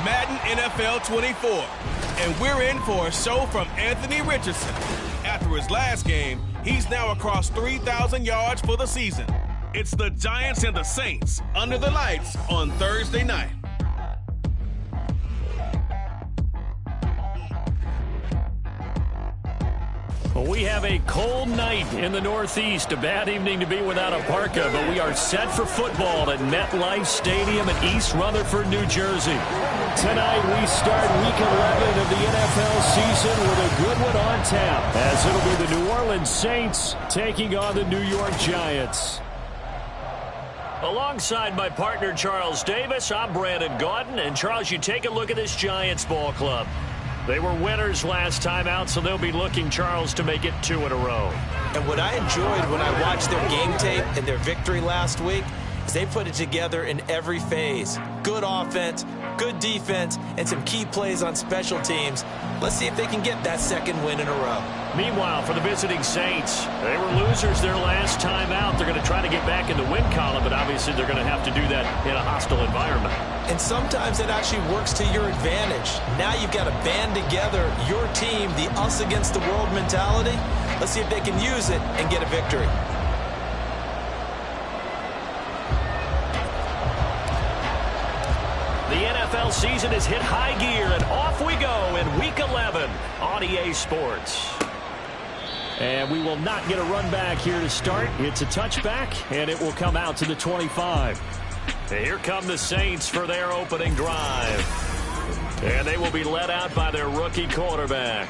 Madden NFL 24. And we're in for a show from Anthony Richardson. After his last game, he's now across 3,000 yards for the season. It's the Giants and the Saints under the lights on Thursday night. Well, we have a cold night in the Northeast. A bad evening to be without a parka, but we are set for football at MetLife Stadium in East Rutherford, New Jersey. Tonight we start Week 11 of the NFL season with a good one on tap, as it'll be the New Orleans Saints taking on the New York Giants. Alongside my partner Charles Davis, I'm Brandon Gaudin. And Charles, you take a look at this Giants ball club. They were winners last time out, so they'll be looking, Charles, to make it 2 in a row. And what I enjoyed when I watched their game tape and their victory last week is they put it together in every phase. Good offense, good defense, and some key plays on special teams. Let's see if they can get that second win in a row. Meanwhile, for the visiting Saints, they were losers their last time out. They're going to try to get back in the win column, but obviously they're going to have to do that in a hostile environment. And sometimes it actually works to your advantage. Now you've got to band together your team, the us against the world mentality. Let's see if they can use it and get a victory. The NFL season has hit high gear, and off we go in Week 11 on EA Sports. And we will not get a run back here to start. It's a touchback, and it will come out to the 25. And here come the Saints for their opening drive. And they will be led out by their rookie quarterback.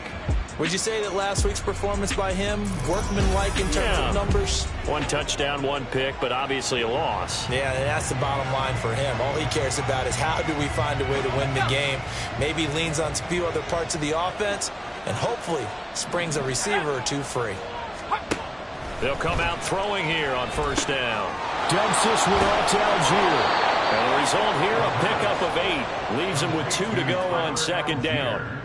Would you say that last week's performance by him, workmanlike in terms of numbers? 1 touchdown, 1 pick, but obviously a loss. Yeah, and that's the bottom line for him. All he cares about is how do we find a way to win the game. Maybe leans on a few other parts of the offense, and hopefully springs a receiver or two free. They'll come out throwing here on first down. Dumps this one off to Algier. And the result here, a pickup of 8. Leaves him with 2 to go on second down.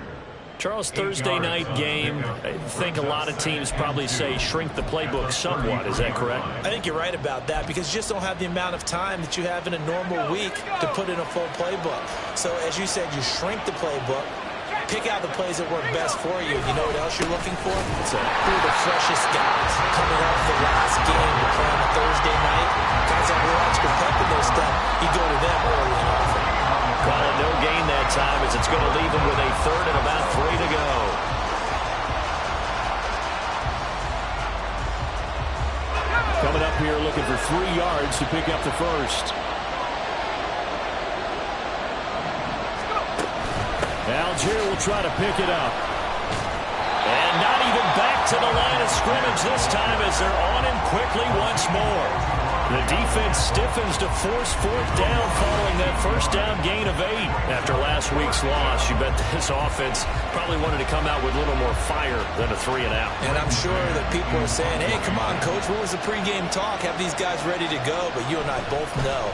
Charles, Thursday night game, I think a lot of teams probably say shrink the playbook somewhat. Is that correct? I think you're right about that because you just don't have the amount of time that you have in a normal week to put in a full playbook. So, as you said, you shrink the playbook, pick out the plays that work best for you. You know what else you're looking for? It's who are the freshest guys coming off the last game to play on a Thursday night. Guys that real extra pep in their step, you go to them early and often. Call it no gain that time as it's going to leave him with a third and about 3 to go. Coming up here looking for 3 yards to pick up the first. Algier will try to pick it up. And not even back to the line of scrimmage this time as they're on him quickly once more. The defense stiffens to force 4th down following that first down gain of 8. After last week's loss, you bet this offense probably wanted to come out with a little more fire than a 3 and out. And I'm sure that people are saying, hey, come on, Coach, what was the pregame talk? Have these guys ready to go? But you and I both know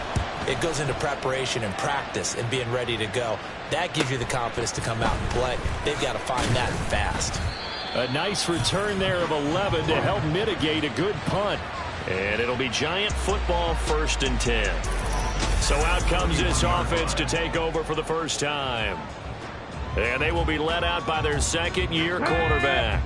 it goes into preparation and practice and being ready to go. That gives you the confidence to come out and play. They've got to find that fast. A nice return there of 11 to help mitigate a good punt. And it'll be Giant football 1st and 10. So out comes this offense to take over for the first time. And they will be led out by their second-year quarterback.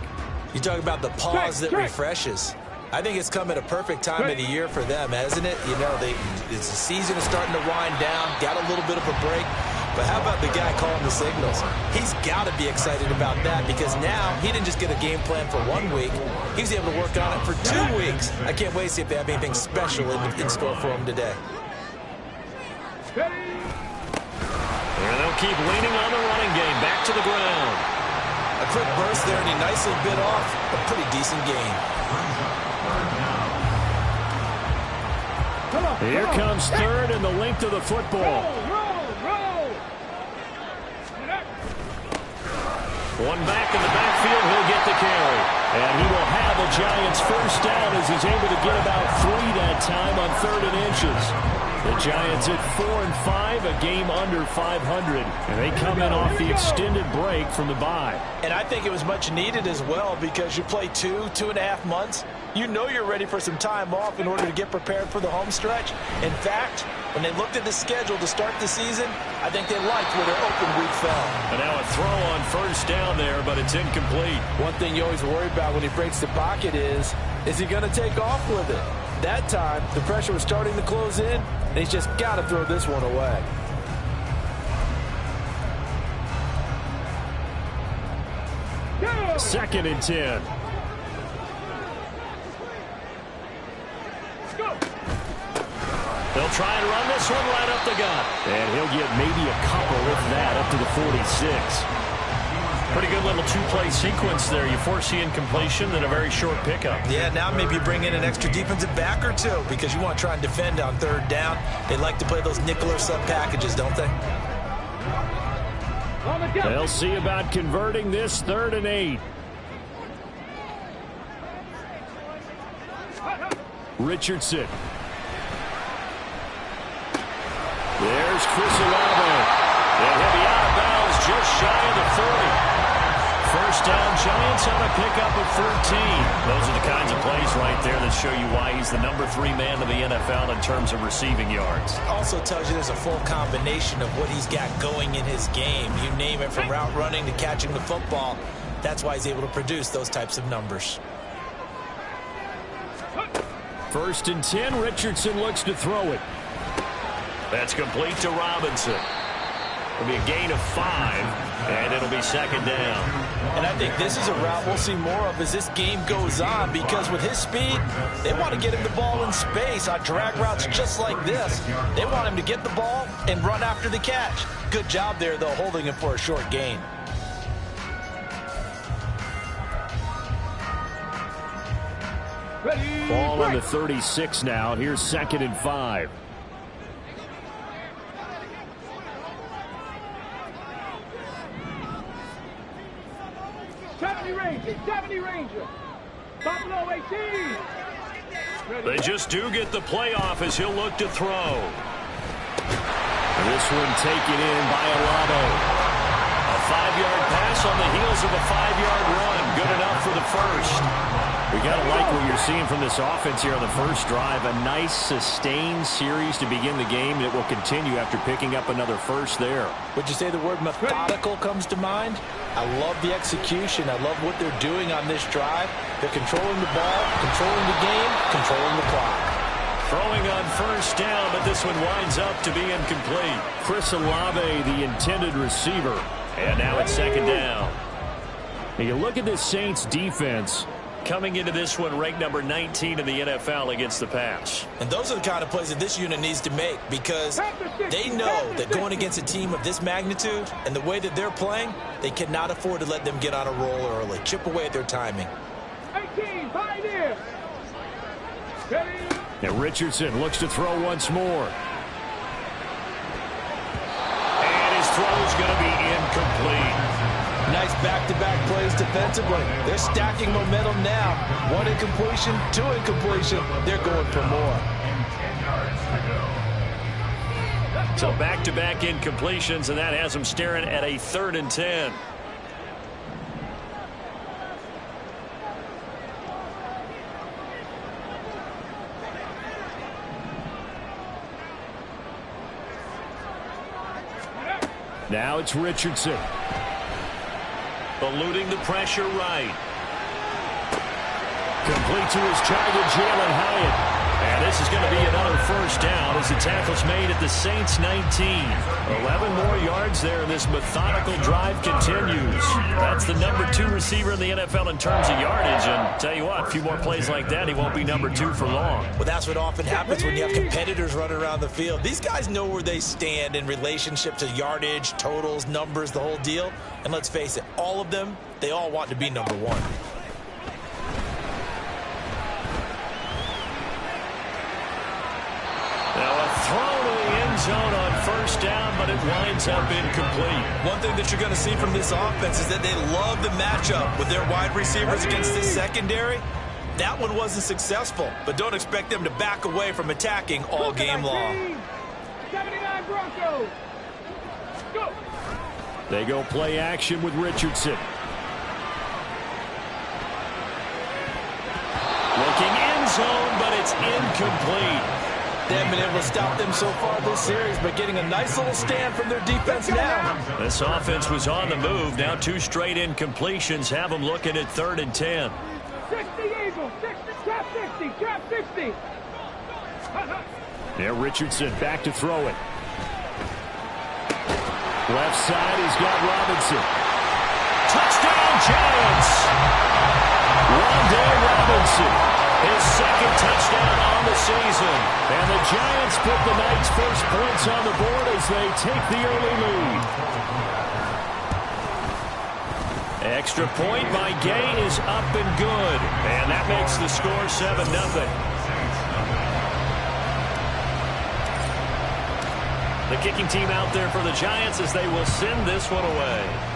You talk about the pause that refreshes. I think it's come at a perfect time of the year for them, hasn't it? You know, the season is starting to wind down, got a little bit of a break. But how about the guy calling the signals? He's got to be excited about that because now he didn't just get a game plan for 1 week. He was able to work on it for 2 weeks. I can't wait to see if they have anything special in store for him today. And they'll keep leaning on the running game. Back to the ground. A quick burst there, and he nicely bit off a pretty decent gain. Here comes 3rd and the length of the football. One back in the backfield, he'll get the carry. And he will have a Giants first down as he's able to get about 3 that time on 3rd and inches. The Giants at 4-5, a game under 500. And they come in off the extended break from the bye. And I think it was much needed as well because you play 2.5 months you know you're ready for some time off in order to get prepared for the home stretch. In fact, when they looked at the schedule to start the season, I think they liked where their open week fell. And now a throw on first down there, but it's incomplete. One thing you always worry about when he breaks the pocket is he going to take off with it? That time, the pressure was starting to close in, and he's just got to throw this one away. Second and 10. They'll try and run this one right up the gut. And he'll get maybe a couple, if that, up to the 46. Pretty good little two-play sequence there. You force the incompletion, then a very short pickup. Yeah, now maybe you bring in an extra defensive back or two because you want to try and defend on third down. They like to play those nickel or sub packages, don't they? They'll see about converting this 3rd and 8. Richardson. There's Chris Olave. And he'll be out of bounds just shy of the 40. First down, Giants on a pickup of 13. Those are the kinds of plays right there that show you why he's the number 3 man in the NFL in terms of receiving yards. Also tells you there's a full combination of what he's got going in his game. You name it, from route running to catching the football. That's why he's able to produce those types of numbers. 1st and 10, Richardson looks to throw it. That's complete to Robinson. It'll be a gain of 5, and it'll be 2nd down. And I think this is a route we'll see more of as this game goes on, because with his speed, they want to get him the ball in space on drag routes just like this. They want him to get the ball and run after the catch. Good job there, though, holding him for a short gain. Ball on the 36 now. Here's 2nd and 5. 70 Ranger. Buffalo 18. They just do get the playoff as he'll look to throw. This one taken in by Olave. A 5-yard pass on the heels of a 5-yard run. Good enough for the first. We got to like what you're seeing from this offense here on the first drive. A nice, sustained series to begin the game that will continue after picking up another first there. Would you say the word methodical comes to mind? I love the execution. I love what they're doing on this drive. They're controlling the ball, controlling the game, controlling the clock. Throwing on first down, but this one winds up to be incomplete. Chris Olave, the intended receiver. And now it's 2nd down. And you look at this Saints defense. Coming into this one ranked number 19 in the NFL against the pass. And those are the kind of plays that this unit needs to make, because they know that going against a team of this magnitude and the way that they're playing, they cannot afford to let them get on a roll early. Chip away at their timing. 18, Pioneer. And Richardson looks to throw once more. And his throw's going to be incomplete. Nice back-to-back plays defensively. They're stacking momentum now. 1 incompletion, 2 incompletion. They're going for more. So back-to-back incompletions, and that has them staring at a 3rd and 10. Now it's Richardson. Eluding the pressure right. Complete to his target, Jalen Hyatt. And this is going to be another first down as the tackle's made at the Saints 19. 11 more yards there, and this methodical drive continues. That's the number 2 receiver in the NFL in terms of yardage. And tell you what, a few more plays like that, he won't be number 2 for long. Well, that's what often happens when you have competitors running around the field. These guys know where they stand in relationship to yardage, totals, numbers, the whole deal. And let's face it, all of them, they all want to be number 1. Now a throw to the end zone on first down, but it winds up incomplete. One thing that you're going to see from this offense is that they love the matchup with their wide receivers against this secondary. That one wasn't successful, but don't expect them to back away from attacking all game long. 79 Broncos. Go. They go play action with Richardson. Looking zone, but it's incomplete. They haven't been able to stop them so far this series, but getting a nice little stand from their defense now. This offense was on the move. Now 2 straight incompletions have them looking at 3rd and 10. 60 Eagles, 60, trap 60, trap 60. Now Richardson back to throw it. Left side, he's got Robinson. Touchdown, Giants! Wan'Dale Robinson, his 2nd touchdown on the season. And the Giants put the Knights' first points on the board as they take the early lead. Extra point by Gay is up and good. And that makes the score 7-0. The kicking team out there for the Giants as they will send this one away.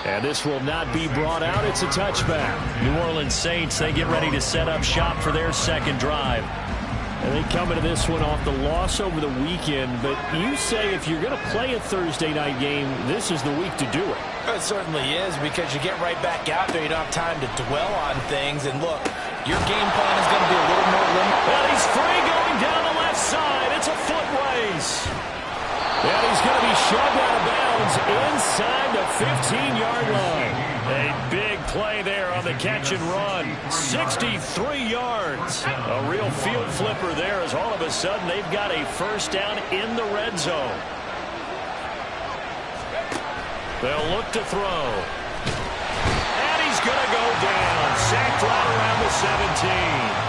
And this will not be brought out. It's a touchback. New Orleans Saints, they get ready to set up shop for their 2nd drive. And they come into this one off the loss over the weekend. But you say if you're going to play a Thursday night game, this is the week to do it. It certainly is, because you get right back out there. You don't have time to dwell on things. And look, your game plan is going to be a little more limited. Well, he's free going down the left side. It's a foot race. And he's going to be shoved out of bounds inside the 15-yard line. A big play there on the catch and run. 63 yards. A real field flipper there as all of a sudden they've got a first down in the red zone. They'll look to throw. And he's going to go down. Sacked right around the 17.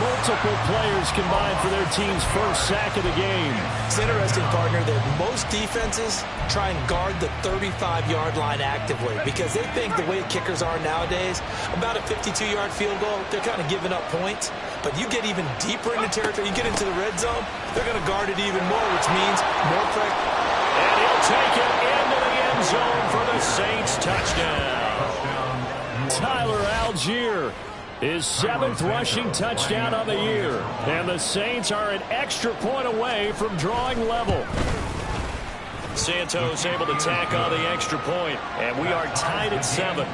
Multiple players combined for their team's first sack of the game. It's interesting, partner, that most defenses try and guard the 35-yard line actively because they think the way kickers are nowadays, about a 52-yard field goal, they're kind of giving up points. But you get even deeper into territory, you get into the red zone, they're going to guard it even more, which means more pressure. And he'll take it into the end zone for the Saints touchdown. Tyler Algier, his 7th rushing touchdown of the year. And the Saints are an extra point away from drawing level. Santos able to tack on the extra point, and we are tied at 7.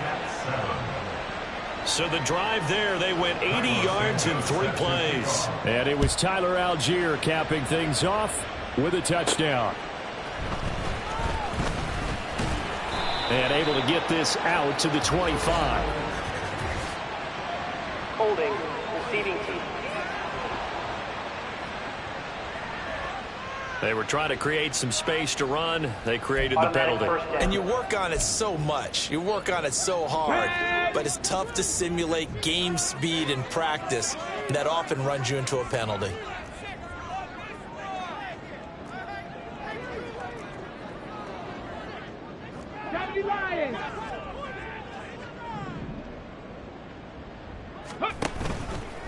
So the drive there, they went 80 yards in 3 plays. And it was Tyler Algier capping things off with a touchdown. And able to get this out to the 25. Holding, receiving team. They were trying to create some space to run. They created the penalty. And you work on it so much. You work on it so hard. But it's tough to simulate game speed in practice. And that often runs you into a penalty. Lions.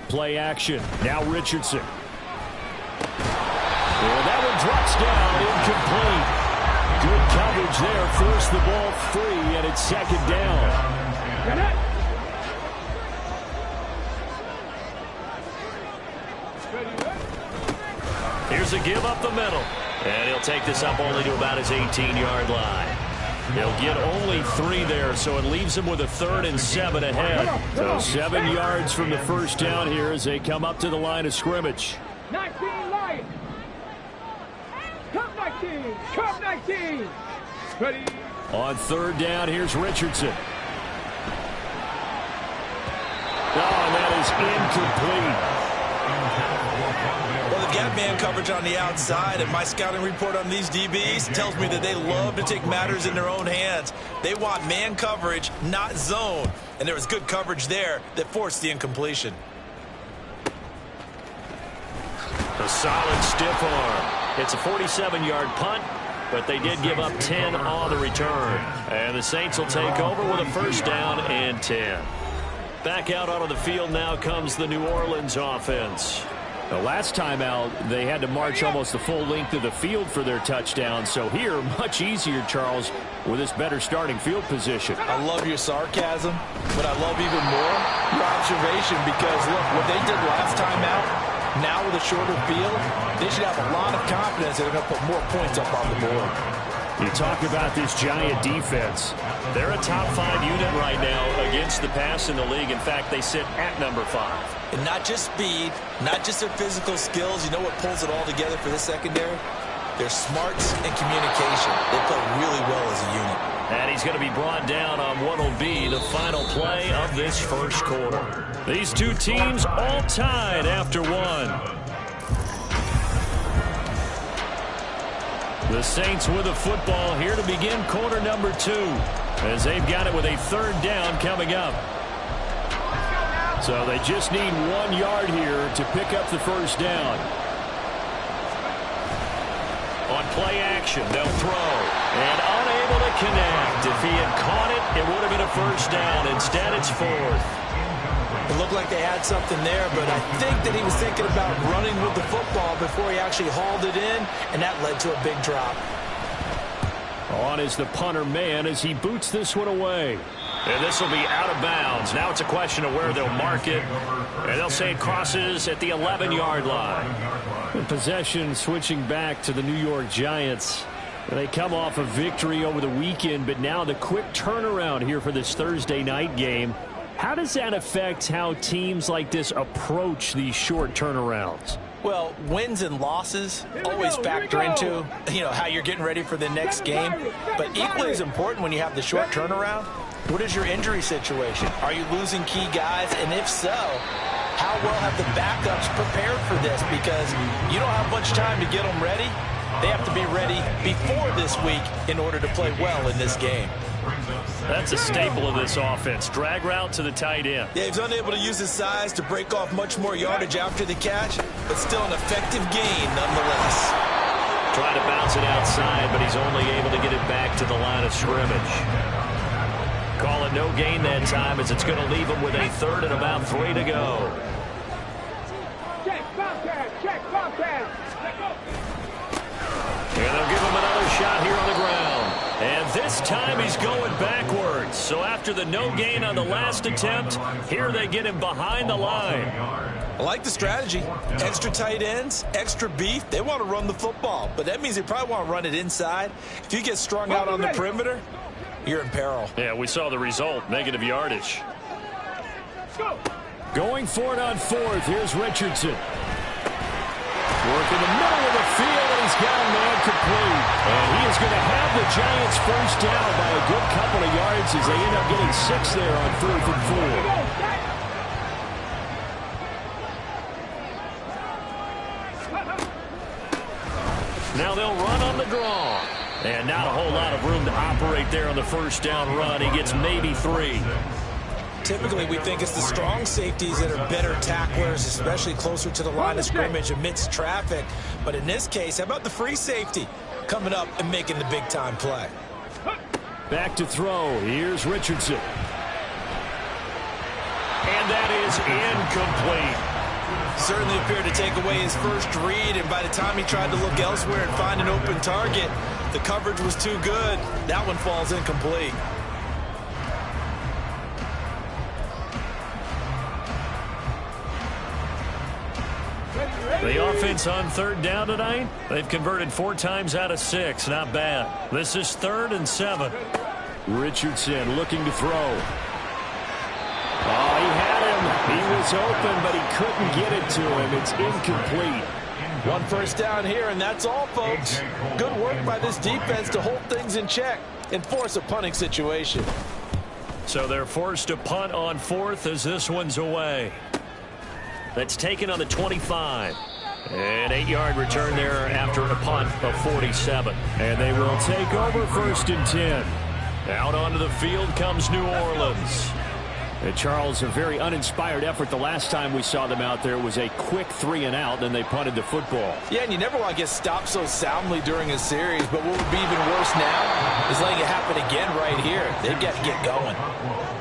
Play action. Now Richardson. And that one drops down, incomplete. Good coverage there. Forced the ball free, and it's 2nd down. Here's a give up the middle. And he'll take this up only to about his 18-yard line. He'll get only 3 there, so it leaves him with a 3rd and 7 ahead. So 7 yards from the first down here as they come up to the line of scrimmage. 19 Lions. Come 19. Come 19. Ready. On 3rd down, here's Richardson. Oh, and that is incomplete. Well, they've got man coverage on the outside, and my scouting report on these DBs tells me that they love to take matters in their own hands. They want man coverage, not zone. And there was good coverage there that forced the incompletion. A solid stiff arm. It's a 47-yard punt, but they did give up 10 on the return. And the Saints will take over with a first down and 10. Back out onto the field now comes the New Orleans offense. The last time out, they had to march almost the full length of the field for their touchdown. So here, much easier, Charles, with this better starting field position. I love your sarcasm, but I love even more your observation because, look, what they did last time out, now with a shorter field, they should have a lot of confidence that they're going to put more points up on the board. You talk about this Giant defense. They're a top 5 unit right now against the pass in the league. In fact, they sit at number 5. And not just speed, not just their physical skills. You know what pulls it all together for this secondary? Their smarts and communication. They play really well as a unit. And he's going to be brought down on what will be the final play of this first quarter. These two teams all tied after one. The Saints with the football here to begin quarter number 2, as they've got it with a third down coming up. So they just need 1 yard here to pick up the first down. On play action, they'll throw. And unable to connect. If he had caught it, it would have been a first down. Instead, it's 4th. It looked like they had something there, but I think that he was thinking about running with the football before he actually hauled it in, and that led to a big drop. On is the punter man as he boots this one away. And this will be out of bounds. Now it's a question of where they'll mark it. And they'll say it crosses at the 11-yard line. And possession switching back to the New York Giants. They come off a victory over the weekend, but now the quick turnaround here for this Thursday night game. How does that affect how teams like this approach these short turnarounds? Well, wins and losses always factor into, how you're getting ready for the next game. But equally as important when you have the short turnaround, what is your injury situation? Are you losing key guys? And if so, how well have the backups prepared for this? Because you don't have much time to get them ready. They have to be ready before this week in order to play well in this game. That's a staple of this offense. Drag route to the tight end. Yeah, he's unable to use his size to break off much more yardage after the catch, but still an effective gain nonetheless. Trying to bounce it outside, but he's only able to get it back to the line of scrimmage. Call it no gain that time, as it's going to leave him with a third and about 3 to go. Check, Bobcat, check, Bobcat. And they'll give him another shot here on the ground. And this time he's going backwards. So after the no gain on the last attempt, here they get him behind the line. I like the strategy. Extra tight ends, extra beef. They want to run the football, but that means they probably want to run it inside. If you get strung out on the perimeter, you're in peril. Yeah, we saw the result, negative yardage. Going for it on 4th. Here's Richardson. Work in the middle of the field, and he's got a man complete. And he is going to have the Giants first down by a good couple of yards as they end up getting 6 there on 4th and 4. Now they'll run on the draw. And not a whole lot of room to operate there on the first down run. He gets maybe 3. Typically, we think it's the strong safeties that are better tacklers, especially closer to the line of scrimmage amidst traffic. But in this case, how about the free safety coming up and making the big-time play? Back to throw. Here's Richardson. And that is incomplete. Certainly appeared to take away his first read, and by the time he tried to look elsewhere and find an open target, the coverage was too good. That one falls incomplete. The offense on third down tonight, they've converted 4 times out of 6. Not bad. This is 3rd and 7. Richardson looking to throw. Oh, he had him. He was open, but he couldn't get it to him. It's incomplete. 1 first down here, and that's all, folks. Good work by this defense to hold things in check and force a punting situation. So they're forced to punt on 4th as this one's away. That's taken on the 25. An 8-yard return there after a punt of 47. And they will take over 1st and 10. Out onto the field comes New Orleans. And Charles, a very uninspired effort. The last time we saw them out there was a quick 3 and out, then they punted the football. Yeah, and you never want to get stopped so soundly during a series, but what would be even worse now is letting it happen again right here. They've got to get going.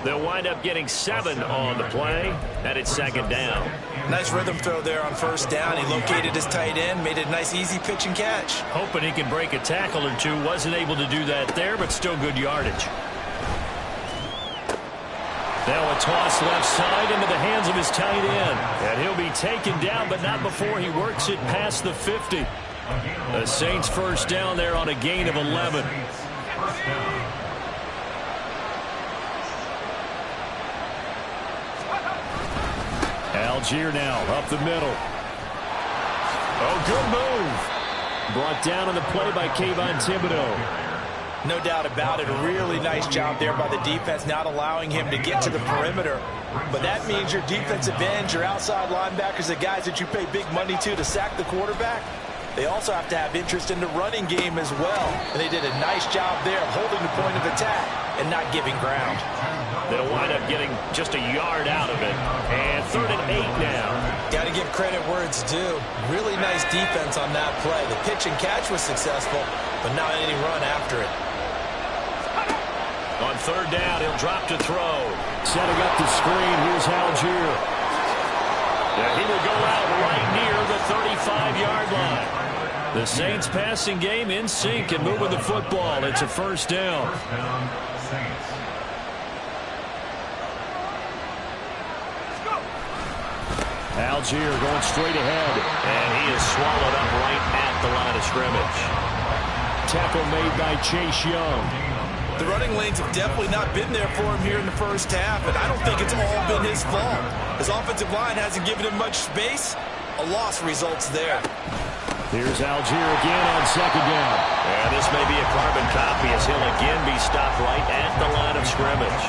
They'll wind up getting 7 on the play, and it's 2nd down. Nice rhythm throw there on 1st down. He located his tight end, made it a nice easy pitch and catch. Hoping he could break a tackle or two. Wasn't able to do that there, but still good yardage. Now a toss left side into the hands of his tight end. And he'll be taken down, but not before he works it past the 50. The Saints first down there on a gain of 11. Algier now up the middle. Oh, good move. Brought down on the play by Kayvon Thibodeaux. No doubt about it. A really nice job there by the defense, not allowing him to get to the perimeter. But that means your defensive ends, your outside linebackers, the guys that you pay big money to sack the quarterback, they also have to have interest in the running game as well. And they did a nice job there of holding the point of attack and not giving ground. They'll wind up getting just a yard out of it. And 3rd and 8 now. Got to give credit where it's due. Really nice defense on that play. The pitch and catch was successful, but not any run after it. On 3rd down, he'll drop to throw. Setting up the screen, here's Algier. Yeah, he will go out right near the 35-yard line. The Saints passing game in sync and moving the football. It's a 1st down. Algier going straight ahead. And he is swallowed up right at the line of scrimmage. Tackle made by Chase Young. The running lanes have definitely not been there for him here in the first half, and I don't think it's all been his fault. His offensive line hasn't given him much space. A loss results there. Here's Algier again on 2nd down. And this may be a carbon copy as he'll again be stopped right at the line of scrimmage.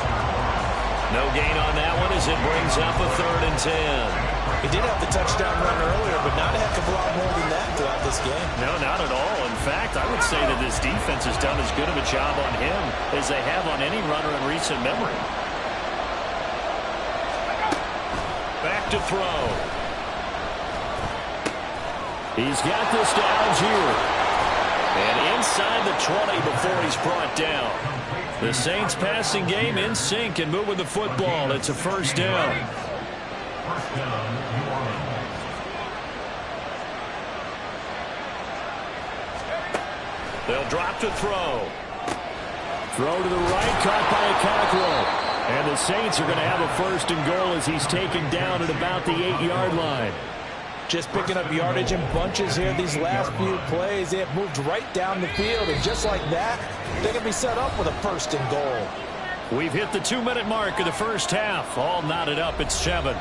No gain on that one as it brings up a 3rd and 10. He did have the touchdown run earlier, but not a heck of a lot more than that throughout this game. No, not at all. In fact, I would say that this defense has done as good of a job on him as they have on any runner in recent memory. Back to throw. He's got this to Algier. And inside the 20 before he's brought down. The Saints passing game in sync and moving the football. It's a 1st down. They'll drop to throw. Throw to the right, caught by a Cockrell. And the Saints are going to have a 1st and goal as he's taken down at about the 8-yard line. Just picking up yardage in bunches here these last few plays. They have moved right down the field, and just like that, they can be set up with a 1st and goal. We've hit the 2-minute mark of the first half. All knotted up at 7.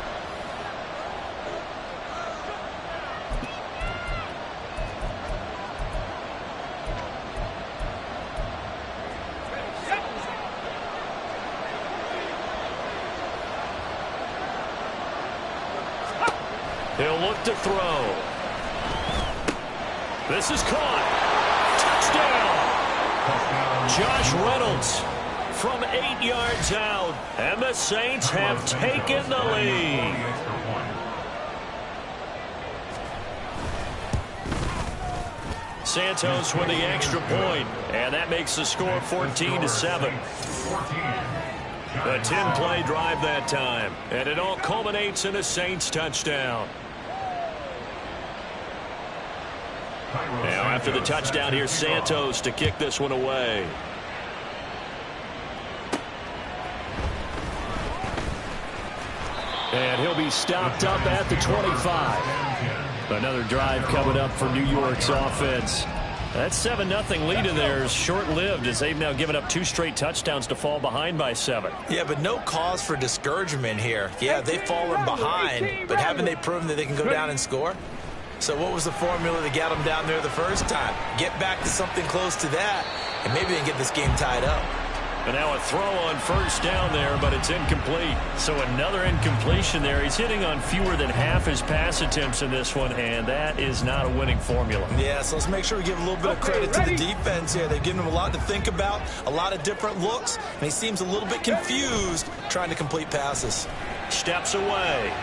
He'll look to throw. This is caught. Touchdown. Josh Reynolds from 8 yards out. And the Saints have taken the lead. Santos with the extra point. And that makes the score 14-7. A 10-play drive that time. And it all culminates in a Saints touchdown. Now after the touchdown, here's Santos to kick this one away. And he'll be stopped up at the 25. Another drive coming up for New York's offense. That 7-0 lead in there is short-lived as they've now given up 2 straight touchdowns to fall behind by 7. Yeah, but no cause for discouragement here. Yeah, they've fallen behind, but haven't they proven that they can go down and score? So what was the formula that got them down there the first time? Get back to something close to that, and maybe they can get this game tied up. And now a throw on 1st down there, but it's incomplete. So another incompletion there. He's hitting on fewer than half his pass attempts in this one, and that is not a winning formula. Yeah, so let's make sure we give a little bit of credit to the defense here. They've given him a lot to think about, a lot of different looks, and he seems a little bit confused trying to complete passes. Steps away.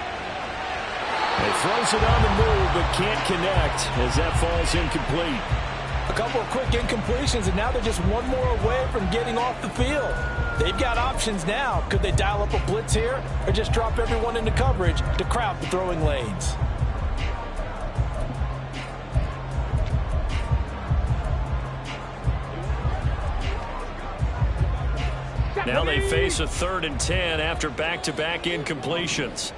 He throws it on the move, but can't connect as that falls incomplete. A couple of quick incompletions, and now they're just one more away from getting off the field. They've got options now. Could they dial up a blitz here or just drop everyone into coverage to crowd the throwing lanes? Now they face a 3rd and 10 after back-to-back incompletions.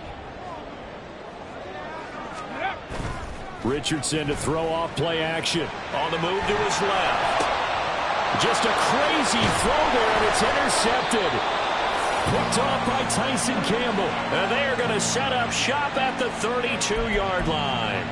Richardson to throw off play action. On the move to his left. Just a crazy throw there, and it's intercepted. Picked off by Tyson Campbell. And they are going to set up shop at the 32-yard line.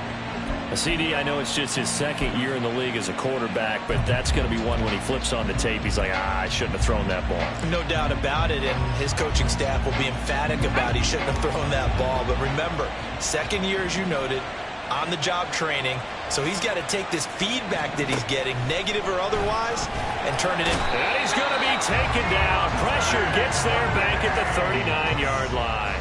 CD, I know it's just his second year in the league as a quarterback, but that's going to be one when he flips on the tape. He's like, I shouldn't have thrown that ball. No doubt about it, and his coaching staff will be emphatic about he shouldn't have thrown that ball. But remember, second year, as you noted, on-the-job training, so he's got to take this feedback that he's getting, negative or otherwise, and turn it in. And he's going to be taken down. Pressure gets there back at the 39-yard line.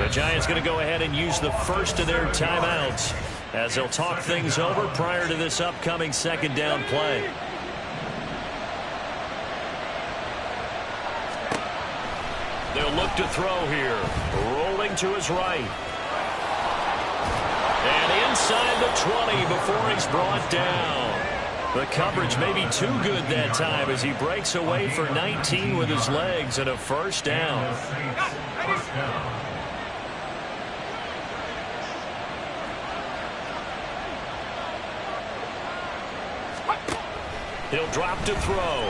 The Giants going to go ahead and use the first of their timeouts as they'll talk things over prior to this upcoming second down play. They'll look to throw here. Rolling to his right. And inside the 20 before he's brought down. The coverage may be too good that time as he breaks away for 19 with his legs and a first down. He'll drop to throw.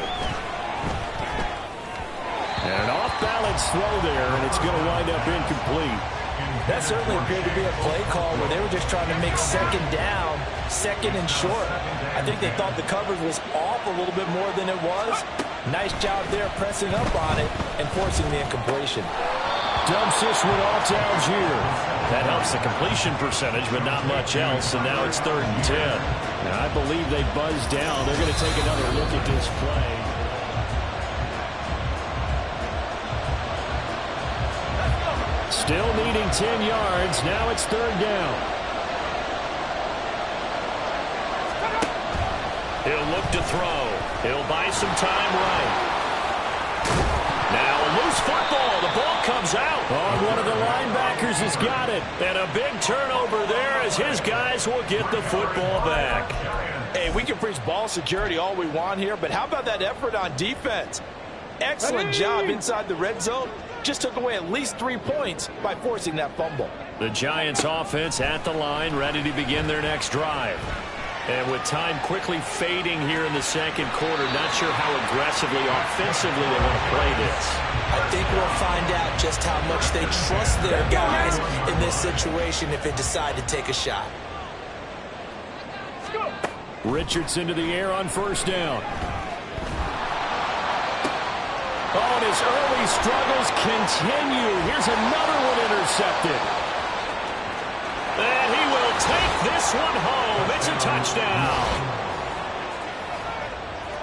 And an off-balance throw there, and it's going to wind up incomplete. That certainly appeared to be a play call where they were just trying to make second down, second and short. I think they thought the coverage was off a little bit more than it was. Nice job there pressing up on it and forcing the incompletion. Dumps this one off to Algier. That helps the completion percentage, but not much else, and now it's 3rd and 10. And I believe they buzzed down. They're going to take another look at this play. Still needing 10 yards. Now it's 3rd down. He'll look to throw. He'll buy some time right. Now a loose football. The ball comes out. Oh, one of the linebackers has got it. And a big turnover there as his guys will get the football back. Hey, we can preach ball security all we want here, but how about that effort on defense? Excellent job inside the red zone. Just took away at least 3 points by forcing that fumble. The Giants offense at the line, ready to begin their next drive. And with time quickly fading here in the second quarter, not sure how aggressively, offensively they want to play this. I think we'll find out just how much they trust their guys in this situation if they decide to take a shot. Richardson to the air on 1st down. Oh, and his early struggles continue. Here's another one intercepted. And he will take this one home. It's a touchdown.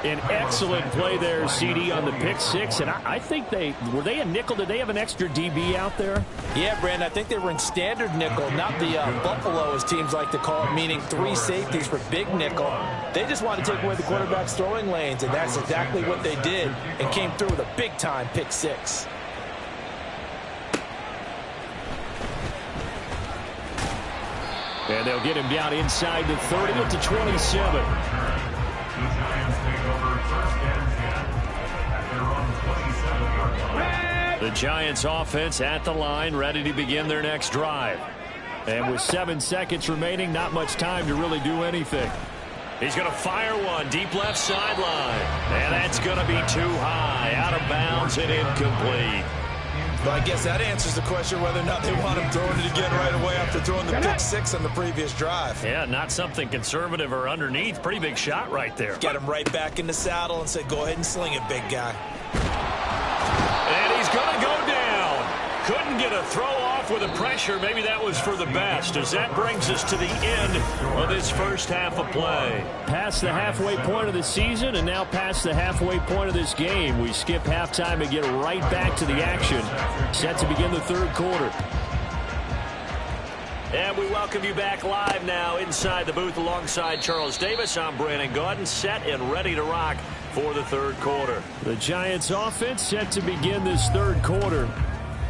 An excellent play there, CD, on the pick six. And I think were they a nickel? Did they have an extra DB out there? Yeah, Brandon, I think they were in standard nickel, not the Buffalo, as teams like to call it, meaning 3 safeties for big nickel. They just wanted to take away the quarterback's throwing lanes, and that's exactly what they did and came through with a big-time pick six. And they'll get him down inside the 30 at the 27. The Giants offense at the line, ready to begin their next drive. And with 7 seconds remaining, not much time to really do anything. He's going to fire one deep left sideline. And that's going to be too high, out of bounds and incomplete. Well, I guess that answers the question whether or not they want him throwing it again right away after throwing the pick six on the previous drive. Yeah, not something conservative or underneath. Pretty big shot right there. Get him right back in the saddle and say, go ahead and sling it, big guy. And he's going to go down. Couldn't get a throw off with the pressure. Maybe that was for the best, as that brings us to the end of this first half of play. Past the halfway point of the season and now past the halfway point of this game. We skip halftime and get right back to the action. Set to begin the 3rd quarter. And we welcome you back live now inside the booth alongside Charles Davis. I'm Brandon Gaudin, set and ready to rock for the 3rd quarter. The Giants offense set to begin this 3rd quarter.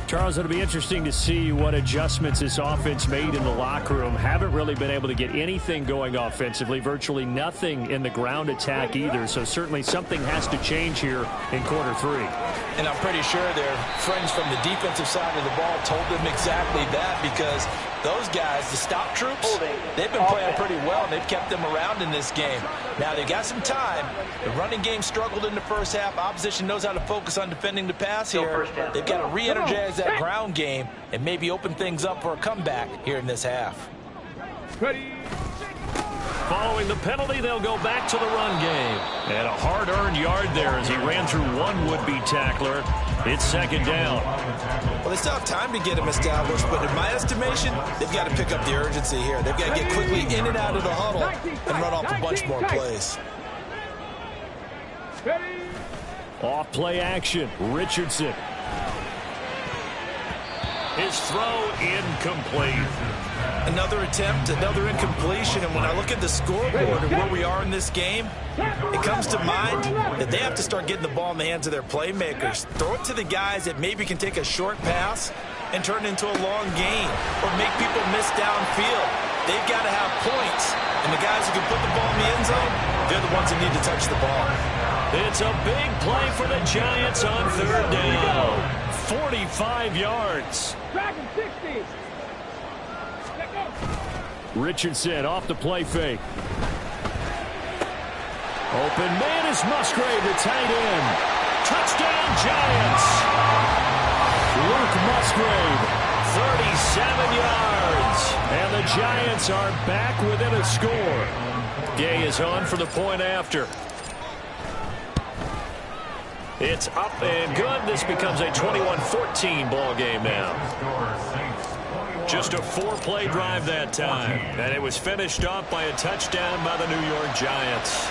Charles, it'll be interesting to see what adjustments this offense made in the locker room. Haven't really been able to get anything going offensively, virtually nothing in the ground attack either. So certainly something has to change here in quarter 3. And I'm pretty sure their friends from the defensive side of the ball told them exactly that, because those guys, the stop troops, they've been playing pretty well, and they've kept them around in this game. Now, they got some time. The running game struggled in the first half. Opposition knows how to focus on defending the pass here. They've got to re-energize that ground game and maybe open things up for a comeback here in this half. Ready. Following the penalty, they'll go back to the run game. And a hard-earned yard there as he ran through one would-be tackler. It's second down. Well, they still have time to get him established, but in my estimation, they've got to pick up the urgency here. They've got to get quickly in and out of the huddle and run off a bunch more plays. Off play action. Richardson. His throw incomplete. Another attempt, another incompletion, and when I look at the scoreboard and where we are in this game, it comes to mind that they have to start getting the ball in the hands of their playmakers. Throw it to the guys that maybe can take a short pass and turn it into a long gain or make people miss downfield. They've got to have points, and the guys who can put the ball in the end zone, they're the ones that need to touch the ball. It's a big play for the Giants on third down. 45 yards. Dragon 60. Richardson off the play fake. Open man is Musgrave, the tight end. Touchdown, Giants. Luke Musgrave, 37 yards. And the Giants are back within a score. Gay is on for the point after. It's up and good. This becomes a 21-14 ball game now. Just a 4-play drive that time, and it was finished off by a touchdown by the New York Giants.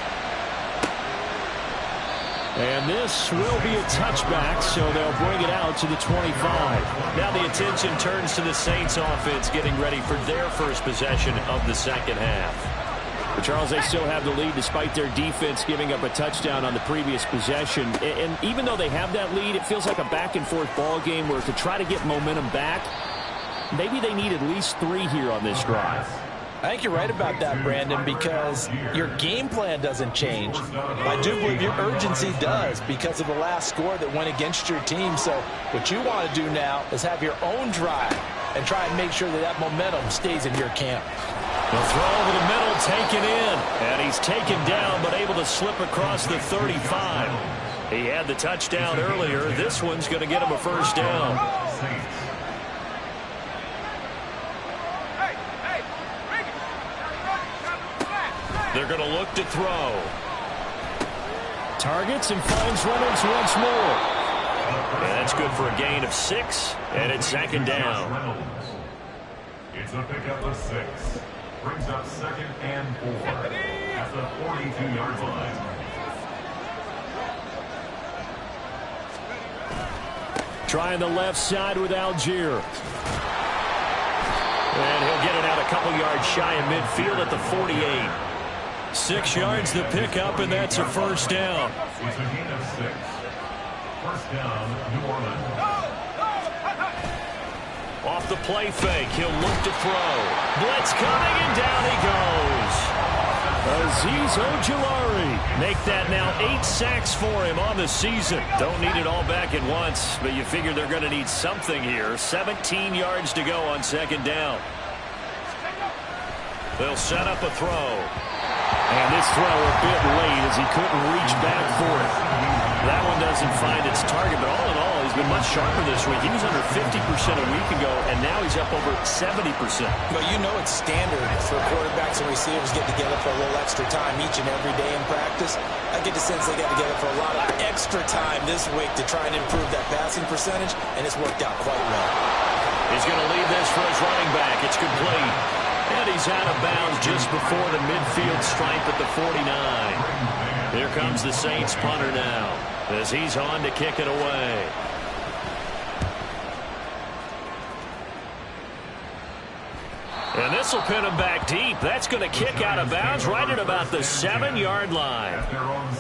And this will be a touchback, so they'll bring it out to the 25. Now the attention turns to the Saints offense getting ready for their first possession of the second half. But Charles, they still have the lead despite their defense giving up a touchdown on the previous possession. And even though they have that lead, it feels like a back-and-forth ball game where to try to get momentum back, maybe they need at least 3 here on this drive. I think you're right about that, Brandon, because your game plan doesn't change. I do believe your urgency does because of the last score that went against your team. So what you want to do now is have your own drive and try and make sure that that momentum stays in your camp. The throw over the middle taken in, and he's taken down but able to slip across the 35. He had the touchdown earlier. This one's going to get him a first down. They're going to look to throw. Targets and finds Reynolds once more. And that's good for a gain of 6, and it's second down. It's a pickup of 6. Brings up second and 4 at the 42-yard line. Trying the left side with Algier. And he'll get it out a couple yards shy of midfield at the 48. 6 yards to pick up, and that's a first down. It's a gain of 6. First down, New Orleans. Off the play fake, he'll look to throw. Blitz coming, and down he goes. Azeez Ojulari. Make that now 8 sacks for him on the season. Don't need it all back at once, but you figure they're going to need something here. 17 yards to go on second down. They'll set up a throw. And this throw a bit late as he couldn't reach back for it. That one doesn't find its target, but all in all, he's been much sharper this week. He was under 50% a week ago, and now he's up over 70%. But you know it's standard for quarterbacks and receivers get together for a little extra time each and every day in practice. I get the sense they got together for a lot of extra time this week to try and improve that passing percentage, and it's worked out quite well. He's going to leave this for his running back. It's complete. And he's out of bounds just before the midfield stripe at the 49. Here comes the Saints punter now as he's on to kick it away. And this will pin him back deep. That's going to kick out of bounds right at about the 7-yard line.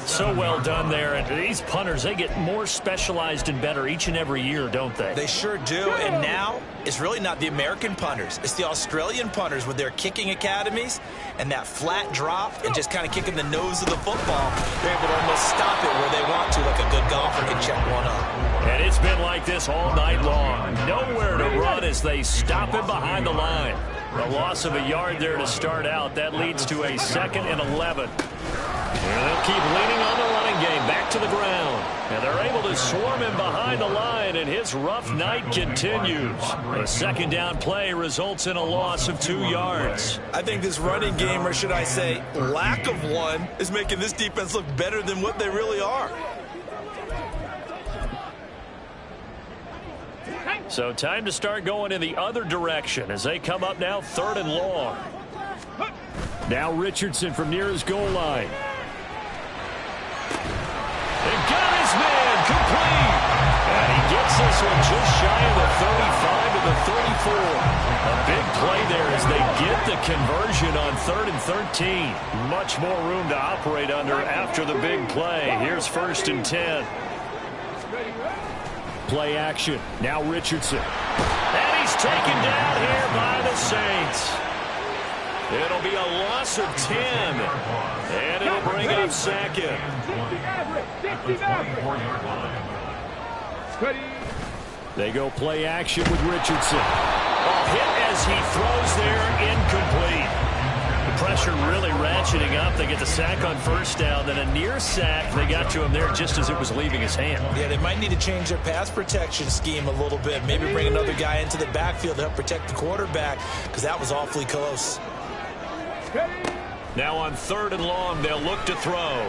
So well done there. And these punters, they get more specialized and better each and every year, don't they? They sure do. And now it's really not the American punters. It's the Australian punters with their kicking academies and that flat drop and just kind of kicking the nose of the football. They're able to almost stop it where they want to, like a good golfer can check one up. And it's been like this all night long. Nowhere to run as they stop him behind the line. A loss of a yard there to start out. That leads to a 2nd and 11. And they'll keep leaning on the running game back to the ground. And they're able to swarm him behind the line, and his rough night continues. A 2nd down play results in a loss of 2 yards. I think this running game, or should I say lack of one, is making this defense look better than what they really are. So time to start going in the other direction as they come up now 3rd and long. Now Richardson from near his goal line. And got his man complete. And he gets this one just shy of the 35 to the 34. A big play there as they get the conversion on 3rd and 13. Much more room to operate under after the big play. Here's 1st and 10. Play action. Now Richardson. And he's taken down here by the Saints. It'll be a loss of 10. And it'll bring up 2nd. They go play action with Richardson. Hit as he throws there, incomplete. The pressure really ratcheting up. They get the sack on 1st down, then a near sack. They got to him there just as it was leaving his hand. Yeah, they might need to change their pass protection scheme a little bit. Maybe bring another guy into the backfield to help protect the quarterback, because that was awfully close. Now on 3rd and long, they'll look to throw.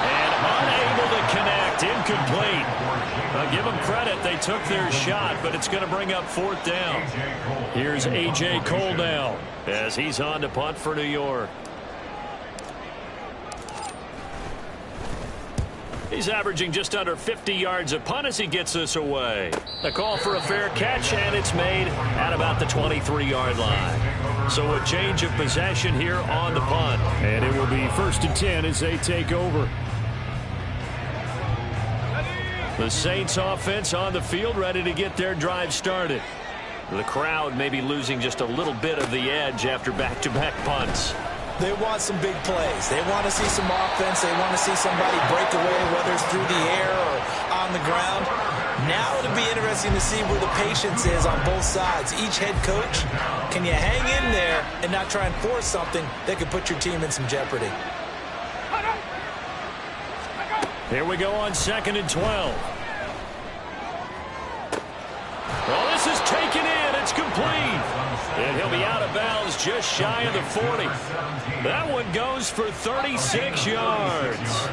And unable to connect, incomplete. I'll give them credit. They took their shot, but it's going to bring up 4th down. Here's A.J. Cole now as he's on to punt for New York. He's averaging just under 50 yards a punt as he gets this away. The call for a fair catch, and it's made at about the 23-yard line. So a change of possession here on the punt. And it will be 1st and 10 as they take over. The Saints offense on the field, ready to get their drive started. The crowd may be losing just a little bit of the edge after back-to-back punts. They want some big plays. They want to see some offense. They want to see somebody break away, whether it's through the air or on the ground. Now it'll be interesting to see where the patience is on both sides. Each head coach, can you hang in there and not try and force something that could put your team in some jeopardy? Here we go on 2nd and 12. Well, this is taken in. It's complete. And he'll be out of bounds just shy of the 40. That one goes for 36 yards.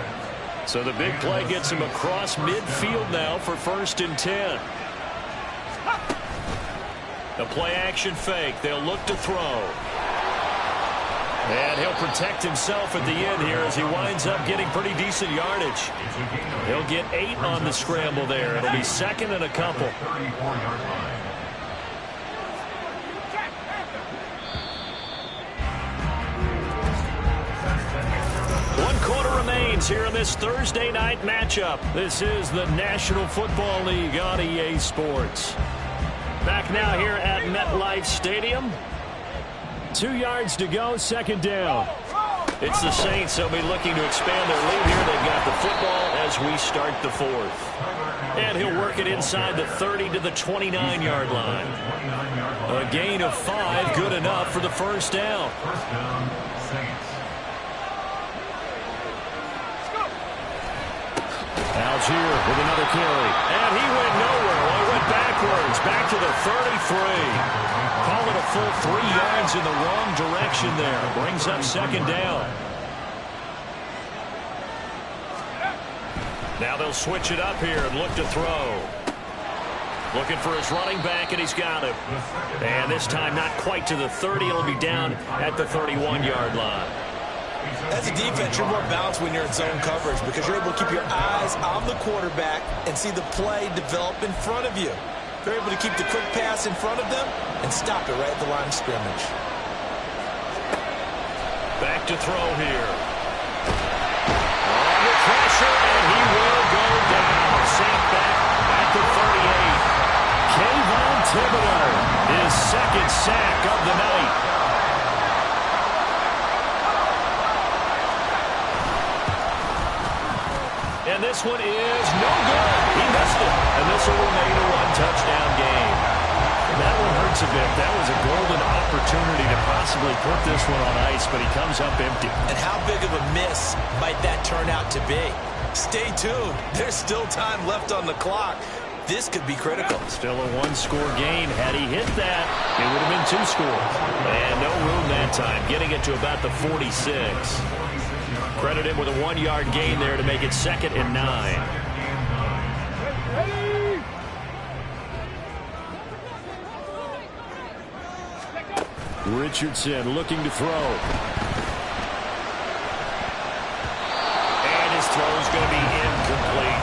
So the big play gets him across midfield now for 1st and 10. The play action fake. They'll look to throw. And he'll protect himself at the end here as he winds up getting pretty decent yardage. He'll get 8 on the scramble there. It'll be 2nd and a couple. One quarter remains here in this Thursday night matchup. This is the National Football League on EA Sports. Back now here at MetLife Stadium. 2 yards to go, 2nd down. It's the Saints. They'll be looking to expand their lead here. They've got the football as we start the 4th. And he'll work it inside the 30 to the 29-yard line. A gain of 5, good enough for the 1st down. Algier with another carry. And he went nowhere. Well, he went backwards, back to the 33. Call it a full 3 yards in the wrong direction there. Brings up 2nd down. Now they'll switch it up here and look to throw. Looking for his running back, and he's got him. And this time not quite to the 30. It'll be down at the 31-yard line. As a defense, you're more balanced when you're in zone coverage because you're able to keep your eyes on the quarterback and see the play develop in front of you. They're able to keep the quick pass in front of them and stop it right at the line of scrimmage. Back to throw here. Under pressure, and he will go down. Sacked back at the 38. Kayvon Thibodeaux, his second sack of the night. And this one is no good. He missed it. And this will remain a one-touchdown game. And that one hurts a bit. That was a golden opportunity to possibly put this one on ice, but he comes up empty. And how big of a miss might that turn out to be? Stay tuned. There's still time left on the clock. This could be critical. Still a one-score game. Had he hit that, it would have been 2 scores. And no room that time, getting it to about the 46. Credit him with a 1-yard gain there to make it 2nd and 9. Richardson looking to throw. And his throw is going to be incomplete.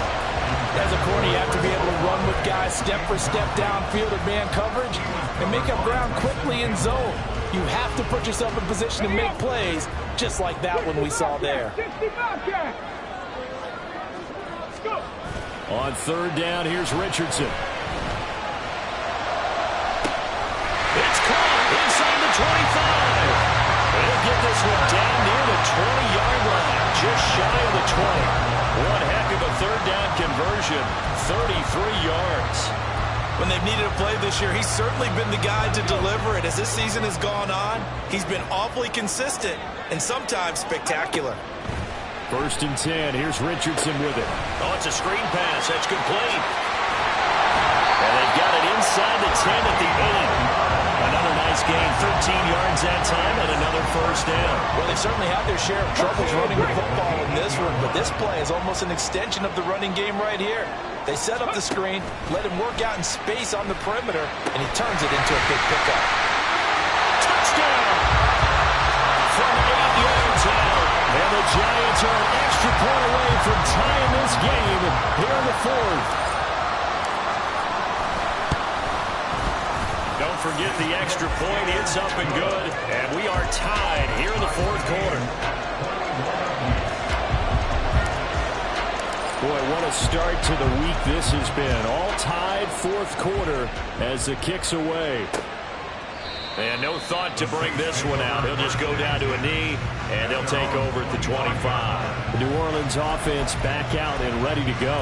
As a corner, you have to be able to run with guys step for step downfield in man coverage and make up ground quickly in zone. You have to put yourself in position to make plays, just like that one we saw there. On 3rd down, here's Richardson. It's caught inside the 25. They'll get this one down near the 20-yard line, just shy of the 20. One heck of a 3rd down conversion, 33 yards. When they've needed a play this year, he's certainly been the guy to deliver it. As this season has gone on, he's been awfully consistent and sometimes spectacular. 1st and 10. Here's Richardson with it. Oh, it's a screen pass. That's complete. And they've got it inside the 10 at the 8. Another nice gain, 13 yards that time, and another 1st down. Well, they certainly had their share of troubles running the football in this one, but this play is almost an extension of the running game right here. They set up the screen, let him work out in space on the perimeter, and he turns it into a big pickup. Touchdown! From 8 yards out. And the Giants are an extra point away from tying this game here in the 4th. Don't forget the extra point. It's up and good. And we are tied here in the 4th quarter. Boy, what a start to the week this has been. All tied 4th quarter as the kick's away. And no thought to bring this one out. He'll just go down to a knee, and they'll take over at the 25. The New Orleans offense back out and ready to go.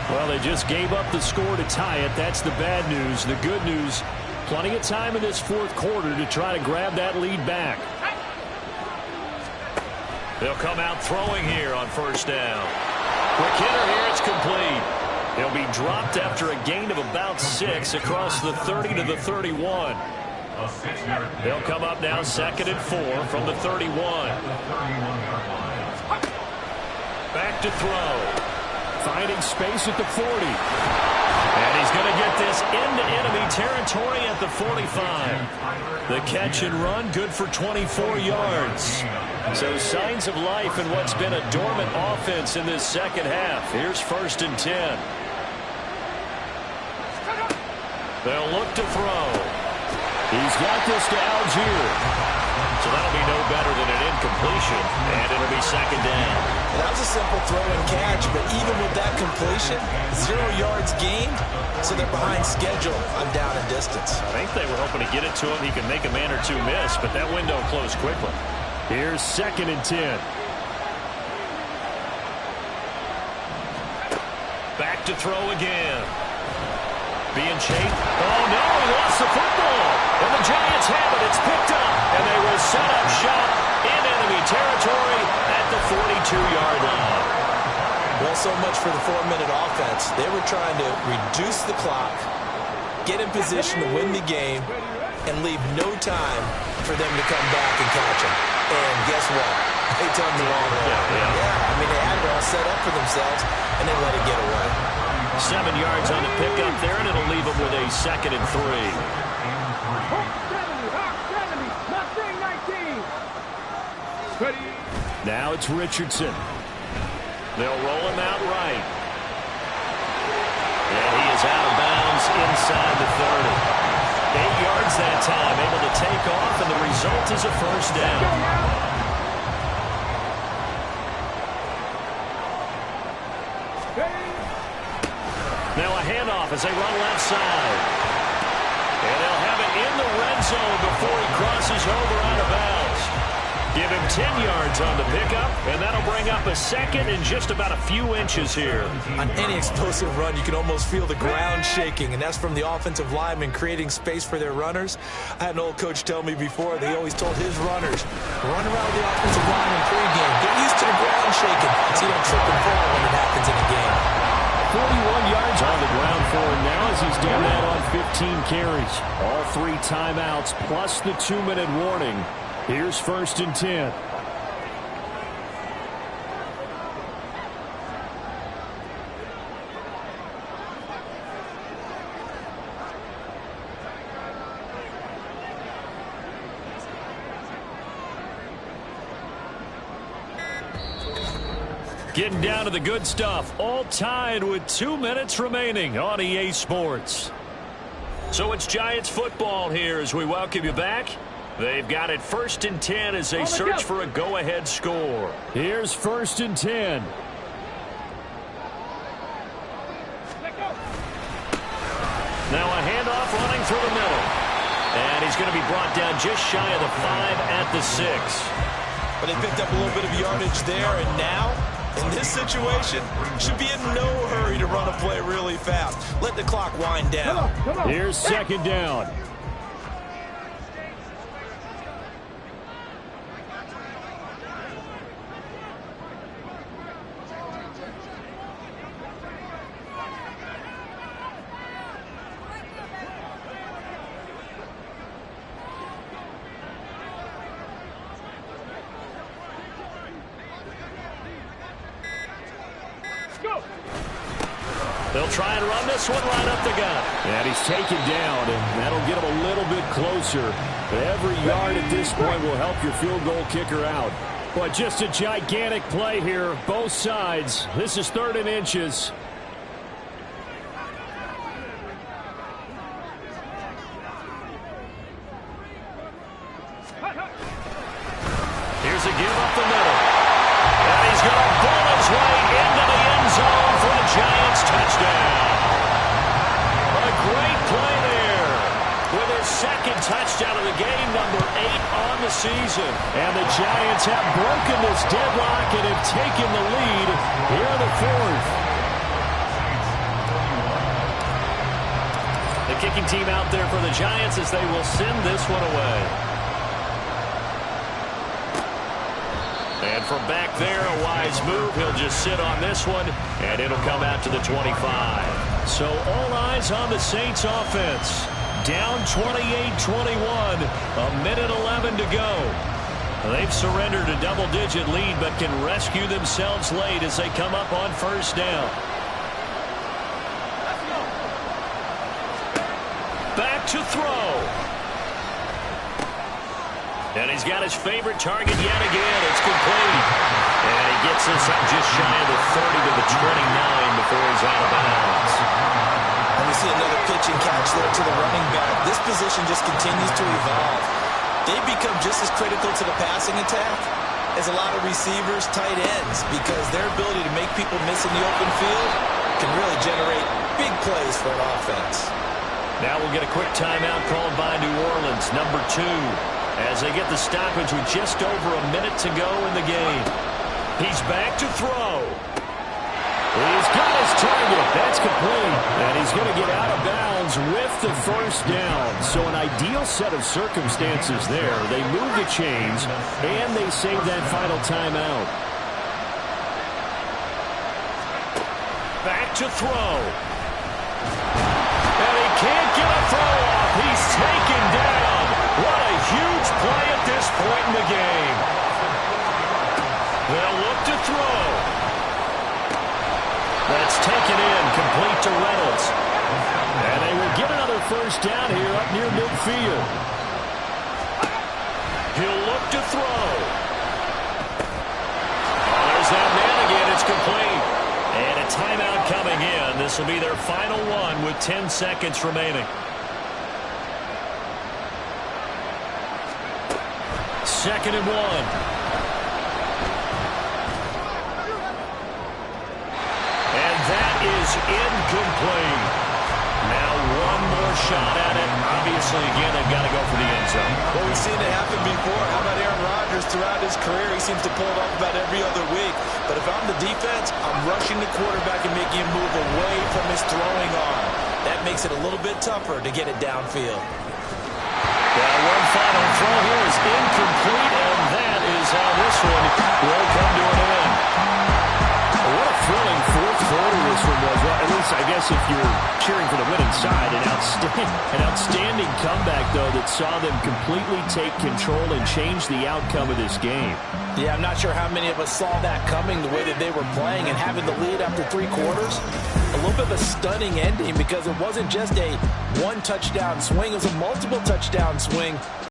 Well, they just gave up the score to tie it. That's the bad news. The good news, plenty of time in this 4th quarter to try to grab that lead back. They'll come out throwing here on 1st down. Quick hitter here, it's complete. They'll be dropped after a gain of about 6 across the 30 to the 31. They'll come up now 2nd and 4 from the 31. Back to throw. Finding space at the 40. And he's going to get this into enemy territory at the 45. The catch and run, good for 24 yards. So signs of life in what's been a dormant offense in this 2nd half. Here's 1st and 10. They'll look to throw. He's got this to Algier. So that'll be no better than an incompletion, and it'll be 2nd down. That was a simple throw and catch, but even with that completion, 0 yards gained, so they're behind schedule on down and distance. I think they were hoping to get it to him. He could make a man or two miss, but that window closed quickly. Here's 2nd and 10. Back to throw again. Being chased. Oh, no, he lost the football. And the Giants have it. It's picked up. And they will set up shop in enemy territory at the 42-yard line. Well, so much for the 4-minute offense. They were trying to reduce the clock, get in position to win the game, and leave no time for them to come back and catch them. And guess what? They turned the wrong way. Yeah, I mean, they had it all set up for themselves, and they let it get away. 7 yards on the pickup there, and it'll leave them with a 2nd and 3. Now it's Richardson. They'll roll him out right. And he is out of bounds inside that time, able to take off, and the result is a first down. Now a handoff as they run left side. And they'll have it in the red zone before he crosses over out of bounds. Give him 10 yards on the pickup, and that'll bring up a second and just about a few inches here. On any explosive run, you can almost feel the ground shaking, and that's from the offensive linemen creating space for their runners. I had an old coach tell me before, they always told his runners, run around the offensive line in pregame. Get used to the ground shaking so you don't trip and fall when it happens in a game. 41 yards on the ground for him now as he's done that on 15 carries. All 3 timeouts plus the 2-minute warning. Here's 1st and 10. Getting down to the good stuff. All tied with 2 minutes remaining on EA Sports. So it's Giants football here as we welcome you back. They've got it 1st and 10 as they search for a go-ahead score. Here's 1st and 10. Now a handoff running through the middle. And he's going to be brought down just shy of the 5 at the 6. But they picked up a little bit of yardage there, and now, in this situation, should be in no hurry to run a play really fast. Let the clock wind down. Here's 2nd down. They'll try and run this one right up the gut. And he's taken down, and that'll get him a little bit closer. But every yard at this point will help your field goal kicker out. But just a gigantic play here, both sides. This is 3rd and inches. Here's a give up the middle. And he's going to pull his way into the end zone for the Giants touchdown. A great play there with their 2nd touchdown of the game, number 8 on the season. And the Giants have broken this deadlock and have taken the lead here in the 4th. The kicking team out there for the Giants as they will send this one away. And from back there, a wise move. He'll just sit on this one, and it'll come out to the 25. So all eyes on the Saints offense. Down 28-21, a minute 11 to go. They've surrendered a double-digit lead, but can rescue themselves late as they come up on 1st down. Back to throw. And he's got his favorite target yet again. It's complete. And he gets this up just shy of the 30 to the 29 before he's out of bounds. And we see another pitch and catch there to the running back. This position just continues to evolve. They become just as critical to the passing attack as a lot of receivers, tight ends, because their ability to make people miss in the open field can really generate big plays for an offense. Now we'll get a quick timeout called by New Orleans, number 2. As they get the stoppage with just over a minute to go in the game. He's back to throw. He's got his target. That's complete. And he's going to get out of bounds with the 1st down. So an ideal set of circumstances there. They move the chains, and they save that final timeout. Back to throw. And he can't get a throw off. He's taken down. What a huge play at this point in the game. They'll look to throw. That's taken in, complete to Reynolds. And they will get another 1st down here up near midfield. He'll look to throw. Oh, there's that man again. It's complete. And a timeout coming in. This will be their final one with 10 seconds remaining. 2nd and 1. And that is incomplete. Now one more shot at it. Obviously, again, they've got to go for the end zone. Well, we've seen it happen before. How about Aaron Rodgers throughout his career? He seems to pull it off about every other week. But if I'm the defense, I'm rushing the quarterback and making him move away from his throwing arm. That makes it a little bit tougher to get it downfield. One final throw here is incomplete, and that is how this one will come to an end. What a thrilling fourth quarter this one was. Well, at least I guess if you're cheering for the winning side, an outstanding comeback, though, that saw them completely take control and change the outcome of this game. Yeah, I'm not sure how many of us saw that coming the way that they were playing and having the lead after 3 quarters. A little bit of a stunning ending because it wasn't just a one touchdown swing. It was a multiple touchdown swing